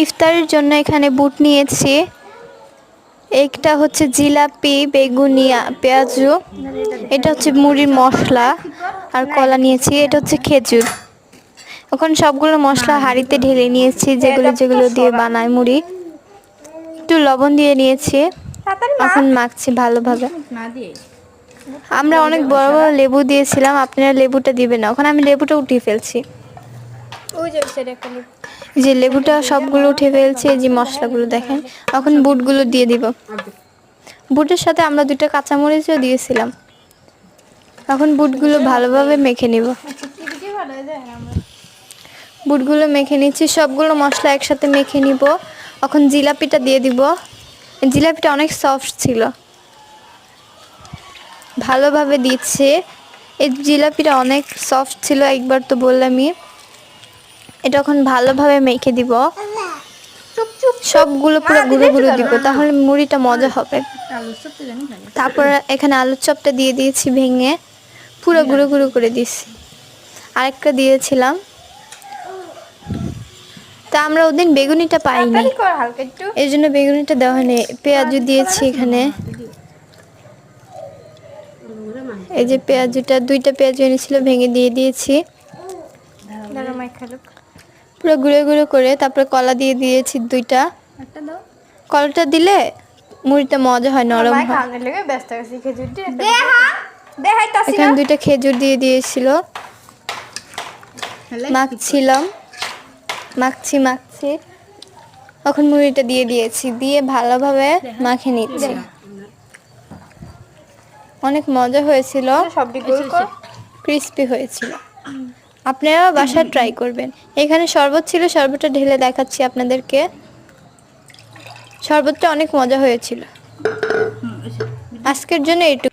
ইফতারের জন্য এখানে বুট নিয়েছি, একটা হচ্ছে জিলাপি, বেগুনিয়া, পেঁয়াজু, এটা হচ্ছে মুড়ির মশলা, আর কলা নিয়েছি, এটা হচ্ছে খেজুর। এখন সবগুলো মশলা হাঁড়িতে ঢেলে নিয়েছি, যেগুলো যেগুলো দিয়ে বানায় মুড়ি। একটু লবণ দিয়ে নিয়েছি, এখন মাখছি ভালোভাবে। আমরা অনেক বড় বড় লেবু দিয়েছিলাম, আপনারা লেবুটা দিবেন না, এখন আমি লেবুটা উঠিয়ে ফেলছি। যে লেবুটা সবগুলো উঠে ফেলছে, যে মশলাগুলো দেখেন। এখন বুটগুলো দিয়ে দিব। বুটের সাথে আমরা 2টা কাঁচামরিচও দিয়েছিলাম। এখন বুটগুলো ভালোভাবে মেখে নিব। বুটগুলো মেখে নিচ্ছি, সবগুলো মশলা একসাথে মেখে নিব। এখন জিলাপিটা দিয়ে দিব। জিলাপিটা অনেক সফট ছিল, ভালোভাবে দিচ্ছে। এই জিলাপিটা অনেক সফট ছিল, একবার তো বললামই। এটা এখন ভালোভাবে মেখে দিব, সবগুলো পুরো গুঁড়ো গুঁড়ো দিব, তাহলে মুড়িটা মজা হবে। তারপর এখানে আলুর চপটা দিয়ে দিয়েছি ভেঙে, পুরো গুঁড়ো গুঁড়ো করে দিয়েছি। আরেকটা দিয়েছিলাম, তা আমরা ওদিন বেগুনিটা পাইনি, এই জন্য বেগুনিটা দেওয়া হয়নি। পেঁয়াজু দিয়েছি এখানে, এই যে পেঁয়াজুটা, 2টা পেঁয়াজু এনেছিল, ভেঙে দিয়ে দিয়েছি পুরো গুঁড়ো গুঁড়ো করে। তারপরে কলা দিয়ে দিয়েছি 2টা। কলাটা দিলে মুড়িটা মজা হয়, নরম হয়। এখানে 2টা খেজুর দিয়ে দিয়েছিল, মাখছিলাম, মাখছি। এখন মুড়িটা দিয়ে দিয়েছি, দিয়ে ভালোভাবে মাখিয়ে নিচ্ছি। অনেক মজা হয়েছিল, ক্রিস্পি হয়েছিল। আপনারাও বাসায় ট্রাই করবেন। এখানে শরবত ছিল, শরবতটা ঢেলে দেখাচ্ছি আপনাদেরকে। শরবতটা অনেক মজা হয়েছিল। আজকের জন্য এইটুকু।